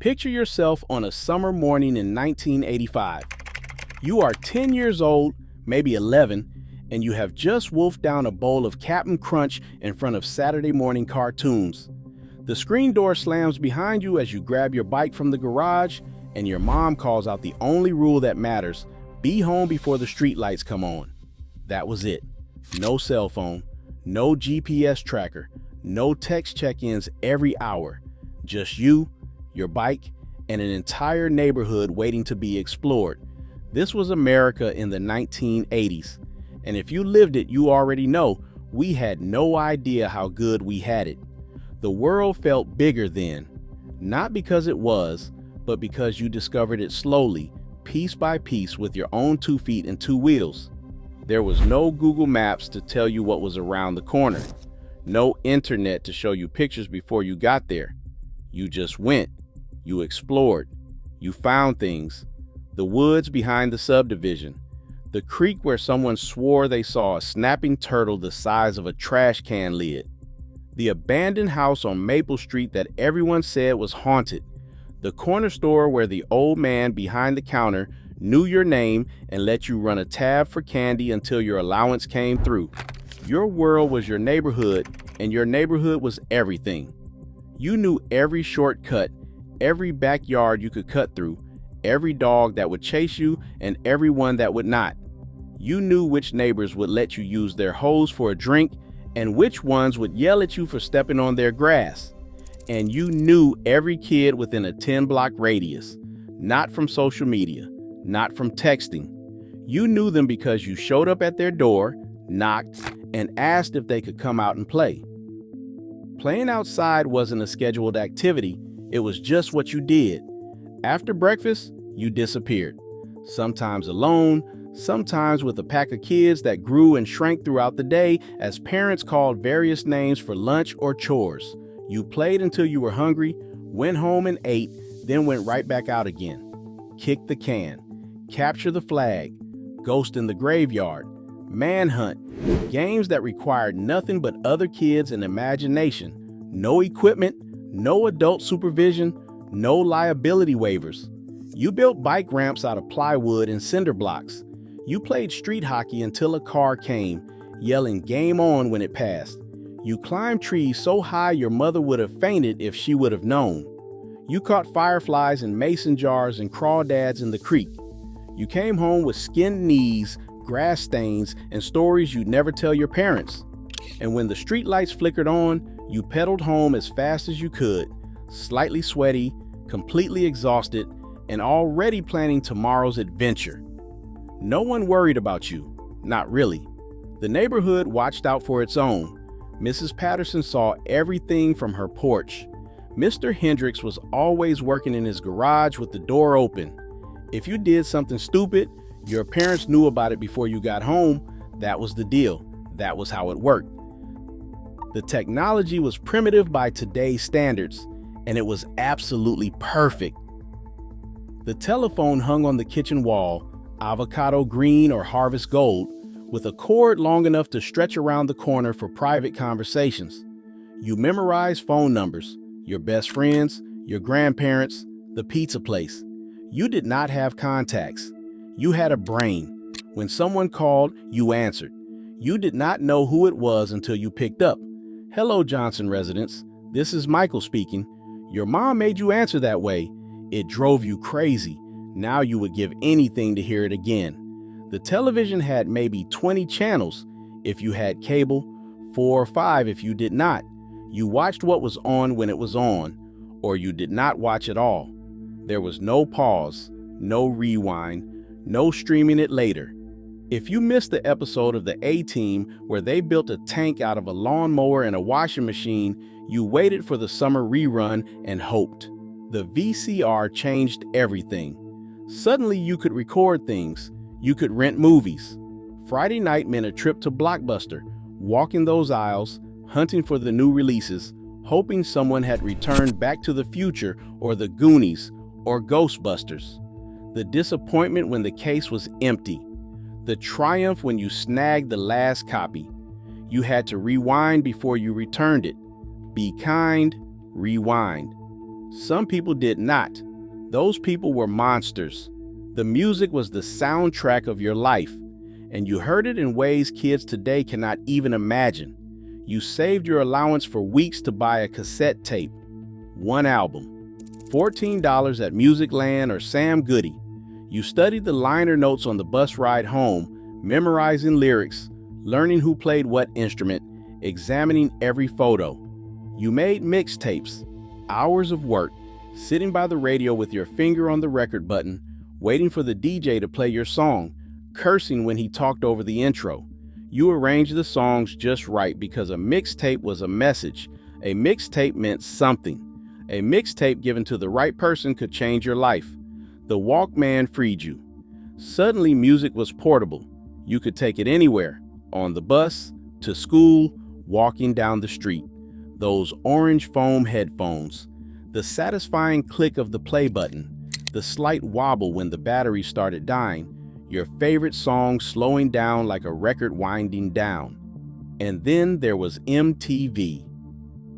Picture yourself on a summer morning in 1985. You are 10 years old, maybe 11, and you have just wolfed down a bowl of Cap'n Crunch in front of Saturday morning cartoons. The screen door slams behind you as you grab your bike from the garage, and your mom calls out the only rule that matters: be home before the streetlights come on. That was it. No cell phone, no GPS tracker, no text check-ins every hour. Just you, your bike, and an entire neighborhood waiting to be explored. This was America in the 1980s. And if you lived it, you already know we had no idea how good we had it. The world felt bigger then, not because it was, but because you discovered it slowly, piece by piece, with your own 2 feet and 2 wheels. There was no Google Maps to tell you what was around the corner. No internet to show you pictures before you got there. You just went. You explored. You found things. The woods behind the subdivision. The creek where someone swore they saw a snapping turtle the size of a trash can lid. The abandoned house on Maple Street that everyone said was haunted. The corner store where the old man behind the counter knew your name and let you run a tab for candy until your allowance came through. Your world was your neighborhood, and your neighborhood was everything. You knew every shortcut, every backyard you could cut through, every dog that would chase you, and every one that would not. You knew which neighbors would let you use their hose for a drink and which ones would yell at you for stepping on their grass. And you knew every kid within a 10-block radius, not from social media, not from texting. You knew them because you showed up at their door, knocked, and asked if they could come out and play. Playing outside wasn't a scheduled activity, it was just what you did. After breakfast, you disappeared. Sometimes alone, sometimes with a pack of kids that grew and shrank throughout the day as parents called various names for lunch or chores. You played until you were hungry, went home and ate, then went right back out again. Kick the can, capture the flag, ghost in the graveyard, manhunt, games that required nothing but other kids and imagination. No equipment, no adult supervision, no liability waivers. You built bike ramps out of plywood and cinder blocks. You played street hockey until a car came, yelling "game on" when it passed. You climbed trees so high your mother would have fainted if she would have known. You caught fireflies in mason jars and crawdads in the creek. You came home with skinned knees, grass stains, and stories you'd never tell your parents. And when the streetlights flickered on, you pedaled home as fast as you could, slightly sweaty, completely exhausted, and already planning tomorrow's adventure. No one worried about you, not really. The neighborhood watched out for its own. Mrs. Patterson saw everything from her porch. Mr. Hendricks was always working in his garage with the door open. If you did something stupid, your parents knew about it before you got home. That was the deal. That was how it worked. The technology was primitive by today's standards, and it was absolutely perfect. The telephone hung on the kitchen wall, avocado green or harvest gold, with a cord long enough to stretch around the corner for private conversations. You memorized phone numbers, your best friends, your grandparents, the pizza place. You did not have contacts. You had a brain. When someone called, you answered. You did not know who it was until you picked up. "Hello, Johnson residents. This is Michael speaking." Your mom made you answer that way. It drove you crazy. Now you would give anything to hear it again. The television had maybe 20 channels if you had cable, 4 or 5 if you did not. You watched what was on when it was on, or you did not watch at all. There was no pause, no rewind, no streaming it later. If you missed the episode of the A-Team where they built a tank out of a lawnmower and a washing machine, you waited for the summer rerun and hoped. The VCR changed everything. Suddenly you could record things. You could rent movies. Friday night meant a trip to Blockbuster, walking those aisles, hunting for the new releases, hoping someone had returned Back to the Future or The Goonies or Ghostbusters. The disappointment when the case was empty. The triumph when you snagged the last copy. You had to rewind before you returned it. Be kind, rewind. Some people did not. Those people were monsters. The music was the soundtrack of your life, and you heard it in ways kids today cannot even imagine. You saved your allowance for weeks to buy a cassette tape. One album. $14 at Music Land or Sam Goody. You studied the liner notes on the bus ride home, memorizing lyrics, learning who played what instrument, examining every photo. You made mixtapes. Hours of work, sitting by the radio with your finger on the record button, waiting for the DJ to play your song, cursing when he talked over the intro. You arranged the songs just right because a mixtape was a message. A mixtape meant something. A mixtape given to the right person could change your life. The Walkman freed you. Suddenly music was portable. You could take it anywhere, on the bus, to school, walking down the street. Those orange foam headphones, the satisfying click of the play button, the slight wobble when the battery started dying, your favorite song slowing down like a record winding down. And then there was MTV.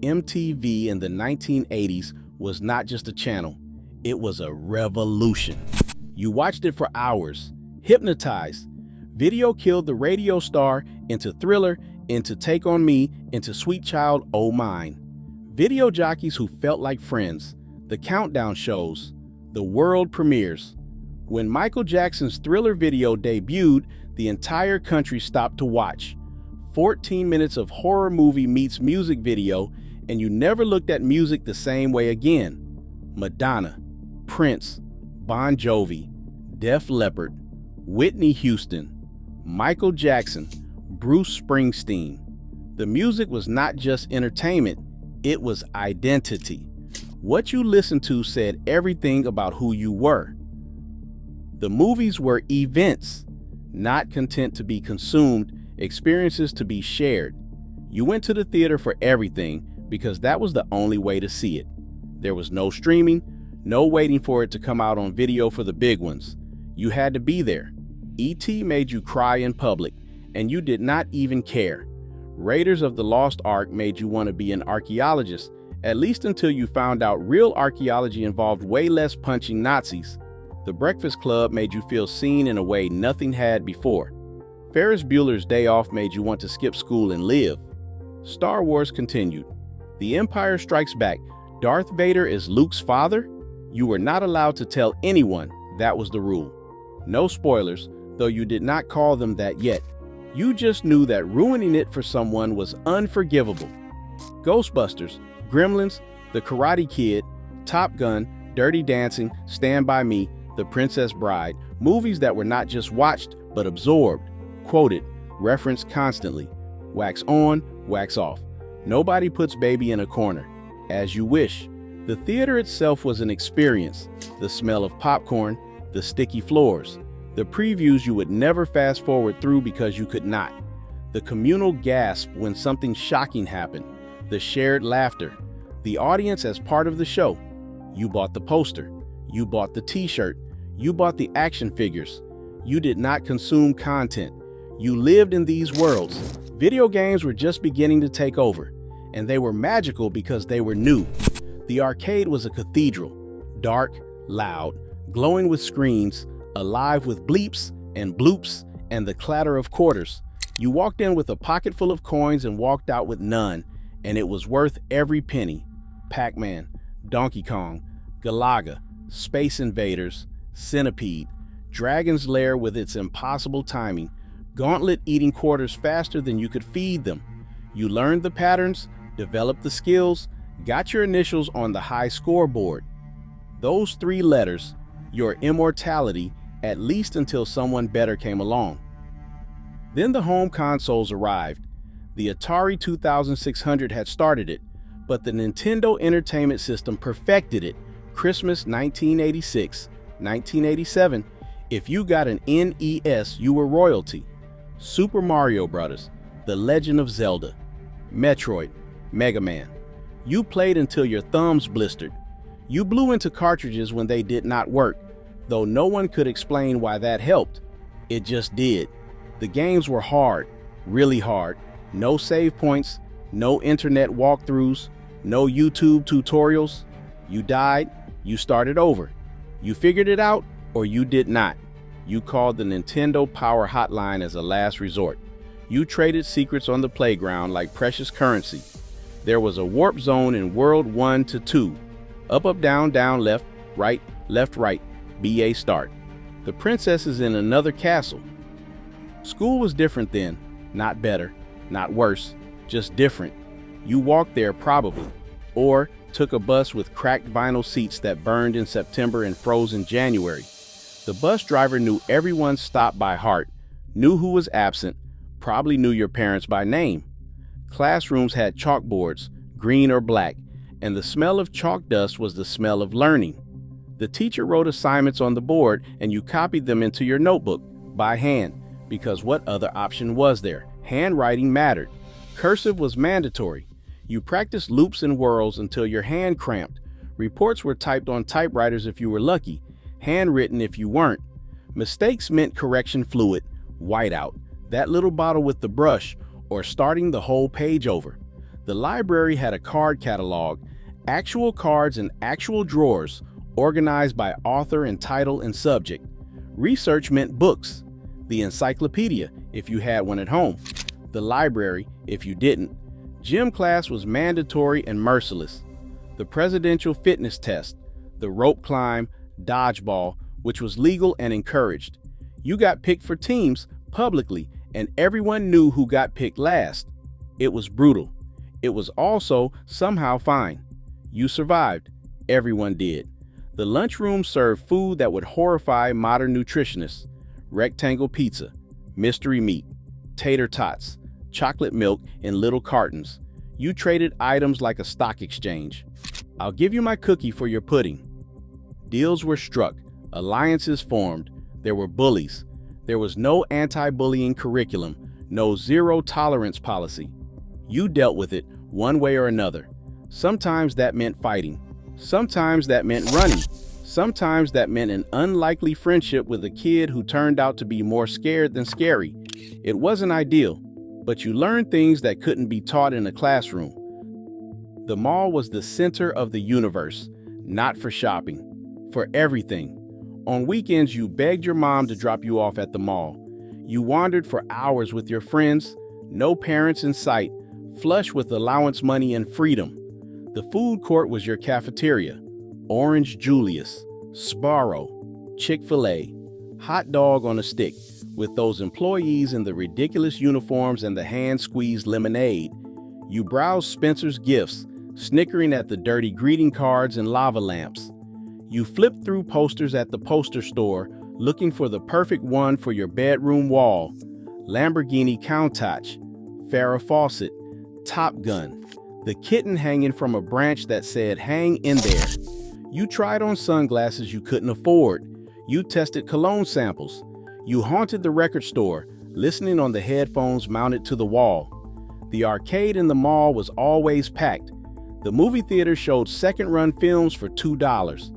MTV in the 1980s was not just a channel, it was a revolution. You watched it for hours, hypnotized. Video killed the radio star into Thriller, into Take On Me, into Sweet Child O' Mine. Video jockeys who felt like friends, the countdown shows, the world premieres. When Michael Jackson's Thriller video debuted, the entire country stopped to watch. 14 minutes of horror movie meets music video, and you never looked at music the same way again. Madonna, Prince, Bon Jovi, Def Leppard, Whitney Houston, Michael Jackson, Bruce Springsteen. The music was not just entertainment, it was identity. What you listened to said everything about who you were. The movies were events, not content to be consumed, experiences to be shared. You went to the theater for everything because that was the only way to see it. There was no streaming, no waiting for it to come out on video for the big ones. You had to be there. E.T. made you cry in public, and you did not even care. Raiders of the Lost Ark made you want to be an archaeologist, at least until you found out real archaeology involved way less punching Nazis. The Breakfast Club made you feel seen in a way nothing had before. Ferris Bueller's Day Off made you want to skip school and live. Star Wars continued. The Empire Strikes Back. Darth Vader is Luke's father? You were not allowed to tell anyone that was the rule. No spoilers, though you did not call them that yet. You just knew that ruining it for someone was unforgivable. Ghostbusters, Gremlins, The Karate Kid, Top Gun, Dirty Dancing, Stand By Me, The Princess Bride, movies that were not just watched, but absorbed, quoted, referenced constantly. Wax on, wax off. Nobody puts baby in a corner. As you wish. The theater itself was an experience. The smell of popcorn, the sticky floors, the previews you would never fast forward through because you could not. The communal gasp when something shocking happened. The shared laughter. The audience as part of the show. You bought the poster. You bought the t-shirt. You bought the action figures. You did not consume content. You lived in these worlds. Video games were just beginning to take over, and they were magical because they were new. The arcade was a cathedral, dark, loud, glowing with screens, alive with bleeps and bloops and the clatter of quarters. You walked in with a pocket full of coins and walked out with none, and it was worth every penny. Pac-Man, Donkey Kong, Galaga, Space Invaders, Centipede, Dragon's Lair with its impossible timing, Gauntlet eating quarters faster than you could feed them. You learned the patterns, developed the skills, got your initials on the high scoreboard. Those 3 letters, your immortality, at least until someone better came along. Then the home consoles arrived. The Atari 2600 had started it, but the Nintendo Entertainment System perfected it. Christmas 1986, 1987, if you got an NES, you were royalty. Super Mario Bros., The Legend of Zelda, Metroid, Mega Man. You played until your thumbs blistered. You blew into cartridges when they did not work, though no one could explain why that helped. It just did. The games were hard, really hard. No save points, no internet walkthroughs, no YouTube tutorials. You died, you started over. You figured it out, or you did not. You called the Nintendo Power Hotline as a last resort. You traded secrets on the playground like precious currency. There was a warp zone in World 1 to 2. Up, up, down, down, left, right, BA start. The princess is in another castle. School was different then. Not better, not worse, just different. You walked there probably, or took a bus with cracked vinyl seats that burned in September and froze in January. The bus driver knew everyone's stop by heart, knew who was absent, probably knew your parents by name. Classrooms had chalkboards, green or black, and the smell of chalk dust was the smell of learning. The teacher wrote assignments on the board and you copied them into your notebook by hand, because what other option was there? Handwriting mattered. Cursive was mandatory. You practiced loops and whirls until your hand cramped. Reports were typed on typewriters if you were lucky, handwritten if you weren't. Mistakes meant correction fluid, whiteout, that little bottle with the brush, or starting the whole page over. The library had a card catalog, actual cards in actual drawers, organized by author and title and subject. Research meant books. The encyclopedia, if you had one at home. The library, if you didn't. Gym class was mandatory and merciless. The presidential fitness test, the rope climb, dodgeball, which was legal and encouraged. You got picked for teams publicly, and everyone knew who got picked last. It was brutal. It was also somehow fine. You survived. Everyone did. The lunchroom served food that would horrify modern nutritionists. Rectangle pizza, mystery meat, tater tots, chocolate milk in little cartons. You traded items like a stock exchange. I'll give you my cookie for your pudding. Deals were struck, alliances formed, there were bullies. There was no anti-bullying curriculum, no zero tolerance policy. You dealt with it one way or another. Sometimes that meant fighting. Sometimes that meant running. Sometimes that meant an unlikely friendship with a kid who turned out to be more scared than scary. It wasn't ideal, but you learned things that couldn't be taught in a classroom. The mall was the center of the universe, not for shopping, for everything. On weekends, you begged your mom to drop you off at the mall. You wandered for hours with your friends, no parents in sight, flush with allowance money and freedom. The food court was your cafeteria. Orange Julius, Sbarro, Chick-fil-A, hot dog on a stick, with those employees in the ridiculous uniforms and the hand-squeezed lemonade. You browsed Spencer's gifts, snickering at the dirty greeting cards and lava lamps. You flipped through posters at the poster store, looking for the perfect one for your bedroom wall. Lamborghini Countach, Farrah Fawcett, Top Gun, the kitten hanging from a branch that said, "Hang in there." You tried on sunglasses you couldn't afford. You tested cologne samples. You haunted the record store, listening on the headphones mounted to the wall. The arcade in the mall was always packed. The movie theater showed second-run films for $2.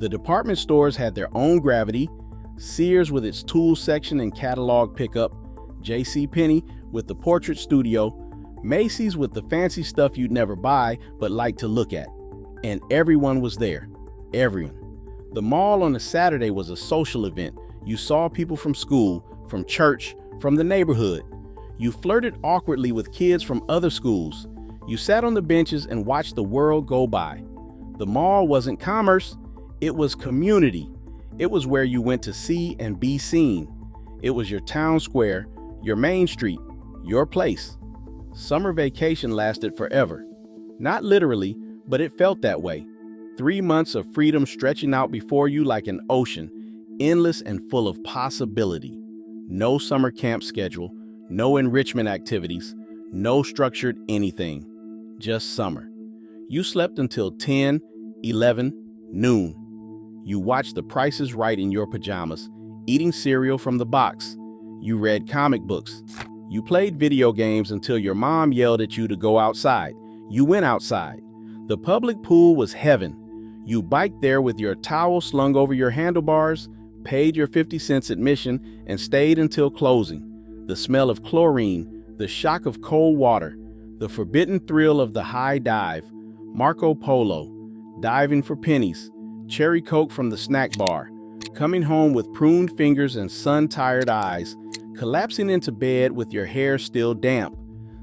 The department stores had their own gravity. Sears with its tool section and catalog pickup. JCPenney with the portrait studio. Macy's with the fancy stuff you'd never buy but like to look at. And everyone was there. Everyone. The mall on a Saturday was a social event. You saw people from school, from church, from the neighborhood. You flirted awkwardly with kids from other schools. You sat on the benches and watched the world go by. The mall wasn't commerce, it was community. It was where you went to see and be seen. It was your town square, your main street, your place. Summer vacation lasted forever. Not literally, but it felt that way. 3 months of freedom stretching out before you like an ocean, endless and full of possibility. No summer camp schedule, no enrichment activities, no structured anything. Just summer. You slept until 10, 11, noon. You watched The Price is Right in your pajamas, eating cereal from the box. You read comic books. You played video games until your mom yelled at you to go outside. You went outside. The public pool was heaven. You biked there with your towel slung over your handlebars, paid your 50 cents admission, and stayed until closing. The smell of chlorine, the shock of cold water, the forbidden thrill of the high dive, Marco Polo, diving for pennies, cherry coke from the snack bar, coming home with pruned fingers and sun-tired eyes, collapsing into bed with your hair still damp.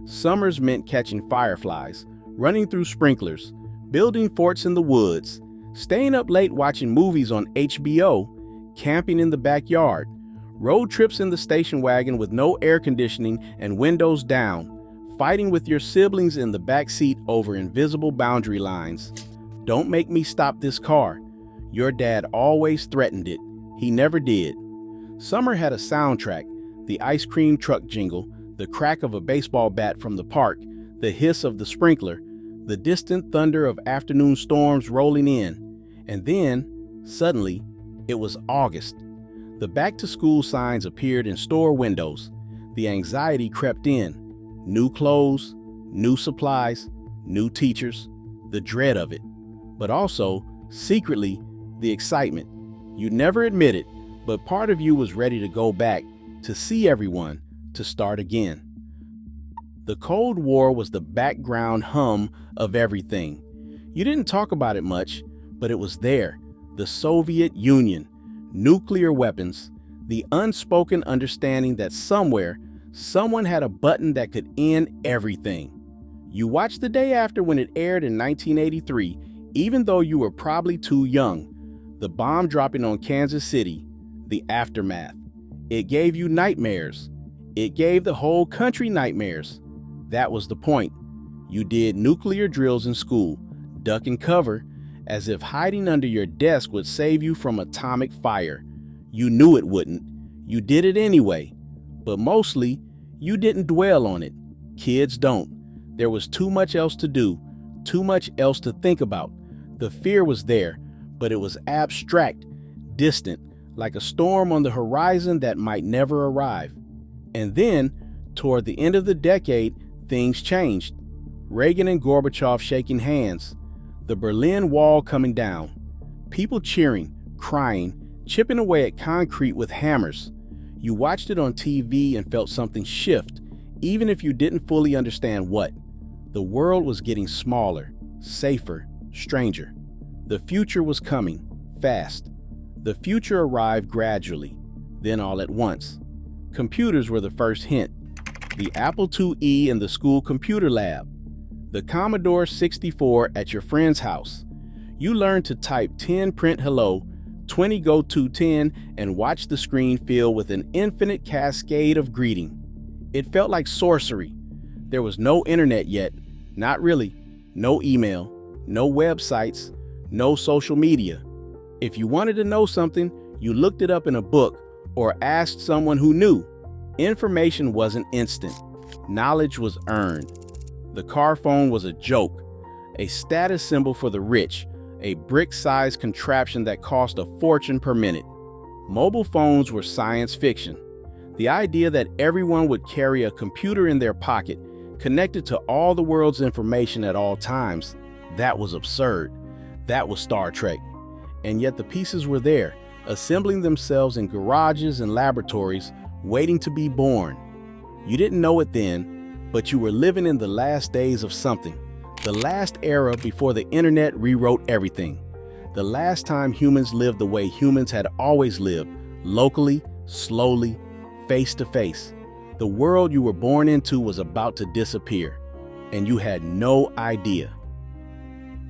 Summers meant catching fireflies, running through sprinklers, building forts in the woods, staying up late watching movies on HBO, camping in the backyard, road trips in the station wagon with no air conditioning and windows down, fighting with your siblings in the back seat over invisible boundary lines. Don't make me stop this car. Your dad always threatened it. He never did. Summer had a soundtrack, the ice cream truck jingle, the crack of a baseball bat from the park, the hiss of the sprinkler, the distant thunder of afternoon storms rolling in. And then, suddenly, it was August. The back-to-school signs appeared in store windows. The anxiety crept in. New clothes, new supplies, new teachers, the dread of it. But also, secretly, the excitement. You'd never admit it, but part of you was ready to go back, to see everyone, to start again. The Cold War was the background hum of everything. You didn't talk about it much, but it was there. The Soviet Union, nuclear weapons, the unspoken understanding that somewhere, someone had a button that could end everything. You watched the day after when it aired in 1983, even though you were probably too young. The bomb dropping on Kansas City, the aftermath. It gave you nightmares. It gave the whole country nightmares. That was the point. You did nuclear drills in school, duck and cover, as if hiding under your desk would save you from atomic fire. You knew it wouldn't. You did it anyway. But mostly, you didn't dwell on it. Kids don't. There was too much else to do, too much else to think about. The fear was there, but it was abstract, distant, like a storm on the horizon that might never arrive. And then, toward the end of the decade, things changed. Reagan and Gorbachev shaking hands, the Berlin Wall coming down, people cheering, crying, chipping away at concrete with hammers. You watched it on TV and felt something shift, even if you didn't fully understand what. The world was getting smaller, safer, stranger. The future was coming, fast. The future arrived gradually, then all at once. Computers were the first hint. The Apple IIe in the school computer lab. The Commodore 64 at your friend's house. You learned to type 10 print hello, 20 go to 10, and watch the screen fill with an infinite cascade of greeting. It felt like sorcery. There was no internet yet, not really. No email, no websites, no social media. If you wanted to know something, you looked it up in a book or asked someone who knew. Information wasn't instant. Knowledge was earned. The car phone was a joke, a status symbol for the rich, a brick-sized contraption that cost a fortune per minute. Mobile phones were science fiction. The idea that everyone would carry a computer in their pocket, connected to all the world's information at all times, that was absurd. That was Star Trek. And yet the pieces were there, assembling themselves in garages and laboratories, waiting to be born. You didn't know it then, but you were living in the last days of something, the last era before the internet rewrote everything, the last time humans lived the way humans had always lived, locally, slowly, face to face. The world you were born into was about to disappear, and you had no idea.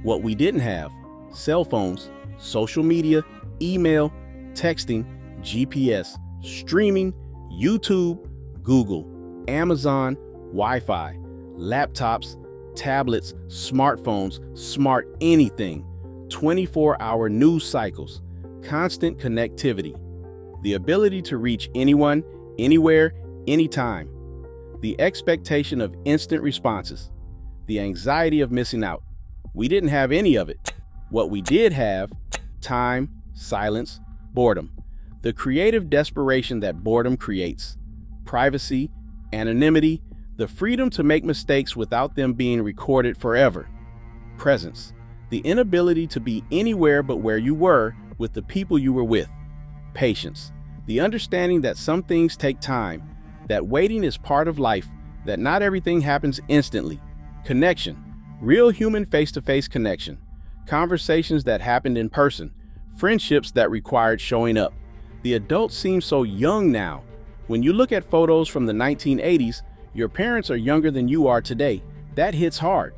What we didn't have: cell phones, social media, email, texting, GPS, streaming, YouTube, Google, Amazon, Wi-Fi, laptops, tablets, smartphones, smart anything, 24-hour news cycles, constant connectivity, the ability to reach anyone, anywhere, anytime, the expectation of instant responses, the anxiety of missing out. We didn't have any of it. What we did have: time, silence, boredom, the creative desperation that boredom creates, privacy, anonymity, the freedom to make mistakes without them being recorded forever, presence, the inability to be anywhere but where you were with the people you were with, patience, the understanding that some things take time, that waiting is part of life, that not everything happens instantly, connection, real human face-to-face connection, conversations that happened in person, friendships that required showing up. The adults seem so young now. When you look at photos from the 1980s, your parents are younger than you are today. That hits hard.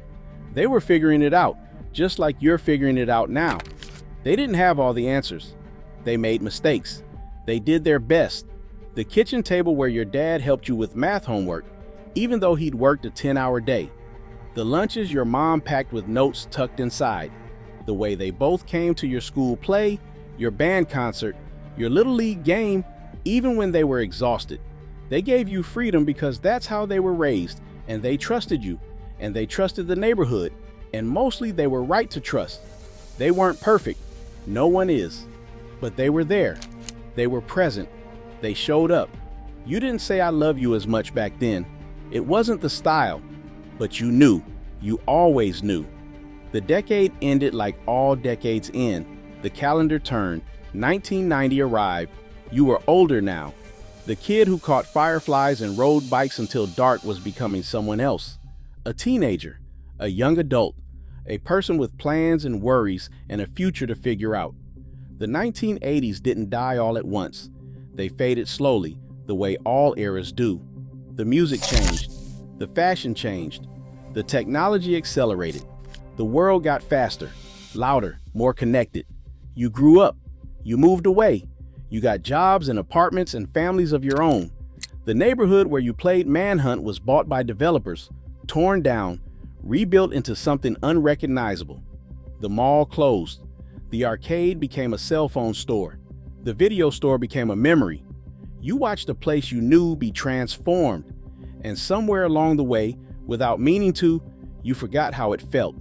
They were figuring it out, just like you're figuring it out now. They didn't have all the answers. They made mistakes. They did their best. The kitchen table where your dad helped you with math homework, even though he'd worked a 10-hour day. The lunches your mom packed with notes tucked inside. The way they both came to your school play, your band concert, your little league game, even when they were exhausted. They gave you freedom because that's how they were raised, and they trusted you, and they trusted the neighborhood, and mostly they were right to trust. They weren't perfect. No one is. But they were there. They were present. They showed up. You didn't say I love you as much back then. It wasn't the style, but you knew. You always knew. The decade ended like all decades end. The calendar turned. 1990 arrived. You were older now. The kid who caught fireflies and rode bikes until dark was becoming someone else. A teenager, a young adult, a person with plans and worries and a future to figure out. The 1980s didn't die all at once. They faded slowly, the way all eras do. The music changed. The fashion changed. The technology accelerated. The world got faster, louder, more connected. You grew up. You moved away. You got jobs and apartments and families of your own. The neighborhood where you played manhunt was bought by developers, torn down, rebuilt into something unrecognizable. The mall closed. The arcade became a cell phone store. The video store became a memory. You watched a place you knew be transformed. And somewhere along the way, without meaning to, you forgot how it felt.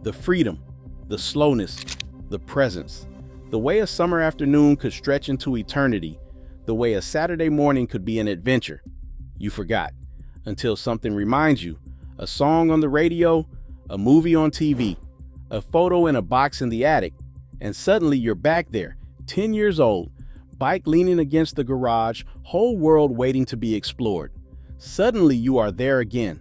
The freedom, the slowness, the presence. The way a summer afternoon could stretch into eternity. The way a Saturday morning could be an adventure. You forgot. Until something reminds you. A song on the radio, a movie on TV, a photo in a box in the attic. And suddenly you're back there, 10 years old, bike leaning against the garage, whole world waiting to be explored. Suddenly you are there again.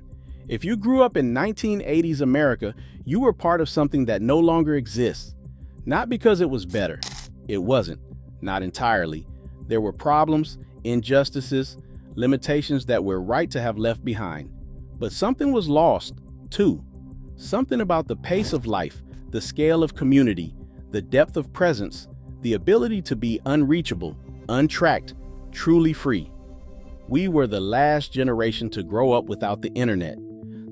If you grew up in 1980s America, you were part of something that no longer exists. Not because it was better. It wasn't. Not entirely. There were problems, injustices, limitations that were right to have left behind. But something was lost, too. Something about the pace of life, the scale of community, the depth of presence, the ability to be unreachable, untracked, truly free. We were the last generation to grow up without the internet.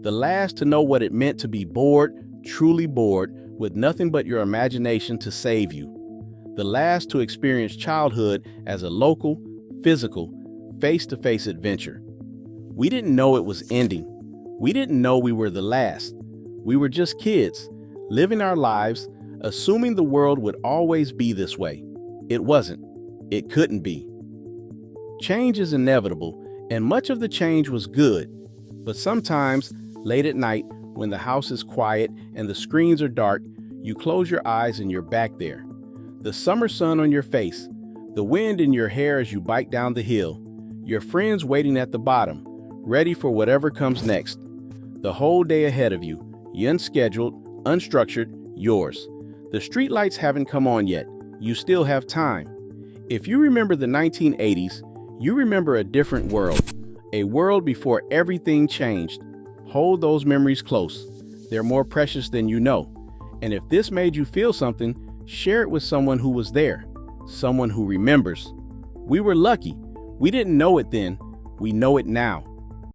The last to know what it meant to be bored, truly bored, with nothing but your imagination to save you. The last to experience childhood as a local, physical, face-to-face adventure. We didn't know it was ending. We didn't know we were the last. We were just kids, living our lives, assuming the world would always be this way. It wasn't. It couldn't be. Change is inevitable, and much of the change was good. But sometimes, late at night, when the house is quiet and the screens are dark, you close your eyes and you're back there. The summer sun on your face, the wind in your hair as you bike down the hill, your friends waiting at the bottom, ready for whatever comes next. The whole day ahead of you, unscheduled, unstructured, yours. The streetlights haven't come on yet. You still have time. If you remember the 1980s, you remember a different world, a world before everything changed. Hold those memories close. They're more precious than you know. And if this made you feel something, share it with someone who was there, someone who remembers. We were lucky. We didn't know it then. We know it now.